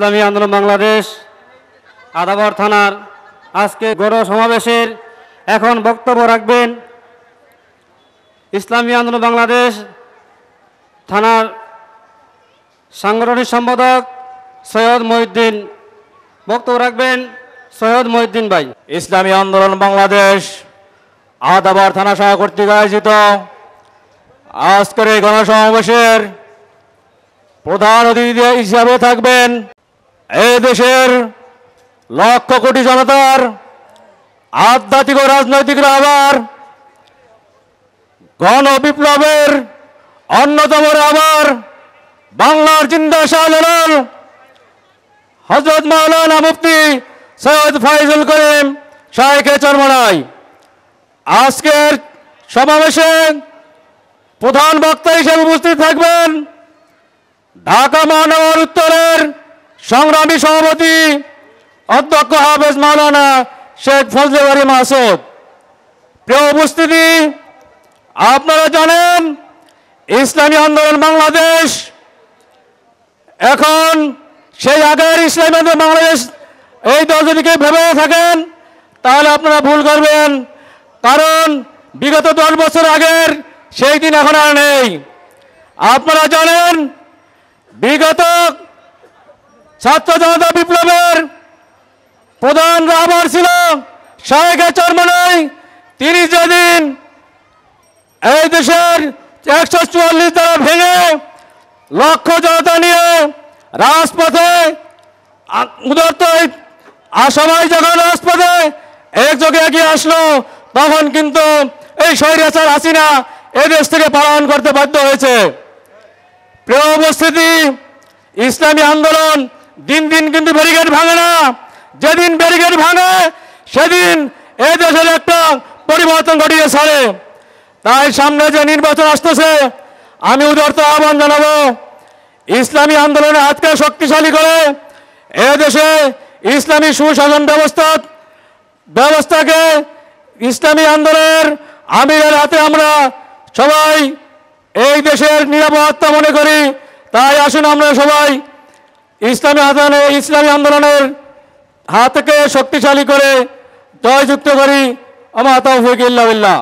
ইসলামী আন্দোলন বাংলাদেশ আদাবর থানার আজকে গণ সমাবেশের এখন বক্তব্য রাখবেন ইসলামী আন্দোলন বাংলাদেশ থানার সাংগঠনিক সম্পাদক সৈয়দ মহিউদ্দিন। বক্তব্য রাখবেন সৈয়দ মহিউদ্দিন ভাই। ইসলামী আন্দোলন বাংলাদেশ আদাবর থানা শাখা কর্তৃক আয়োজিত আজকের এই গণসমাবেশের প্রধান অতিথি হিসাবে থাকবেন এই দেশের লক্ষ কোটি জনতার আধ্যাত্মিক ও রাজনৈতিক রাহবার, গণ বিপ্লবের অন্যতম রাহবার, বাংলার জিন্দা শাহজালাল হযরত মাওলানা মুফতি সৈয়দ ফাইজুল করিম শাইখে চরমনাই। আজকের সমাবেশে প্রধান বক্তা হিসেবে উপস্থিত থাকবেন ঢাকা মহানগর উত্তরের সংগ্রামী সভাপতি অধ্যক্ষ হাফেজ মাওলানা শেখ ফজলে বারী মাসুদ। প্রিয় উপস্থিতি, আপনারা জানেন ইসলামী আন্দোলন বাংলাদেশ এখন সেই আগের ইসলামী আন্দোলন বাংলাদেশ এই দল যদি কেউ ভেবে থাকেন তাহলে আপনারা ভুল করবেন, কারণ বিগত 10 বছর আগের সেই দিন এখন আর নেই। আপনারা জানেন বিগত ছাত্র জনতা বিপ্লবের প্রধান রাহবার ছিল শাইখে চরমনাই। তিনি যেদিন এই দেশের 144 ধারা ভেঙে লক্ষ জনতা নিয়ে রাজপথে উদারত সবাই যখন রাজপথে একযোগে এগিয়ে আসলো, তখন কিন্তু এই স্বৈরাচার হাসিনা এই দেশ থেকে পালায়ন করতে বাধ্য হয়েছে। প্রিয় উপস্থিতি, ইসলামী আন্দোলন দিন দিন কিন্তু ব্যারিকেড ভাঙে না। যেদিন ব্যারিকেড ভাঙে সেদিন এই দেশের একটা পরিবর্তন ঘটিয়ে ছাড়ে। তাই সামনে যে নির্বাচন আসতেছে, আমি উদারত আহ্বান জানাবো ইসলামী আন্দোলনের হাতকে শক্তিশালী করে এদেশে ইসলামী সুশাসন ব্যবস্থাকে ইসলামী আন্দোলনের আমিরের হাতে আমরা সবাই এই দেশের নিরাপত্তা মনে করি। তাই আসুন আমরা সবাই ইসলামী আন্দোলনের হাতকে শক্তিশালী করে জয়যুক্ত করি। আমা তাওফীক ইল্লা বিল্লাহ।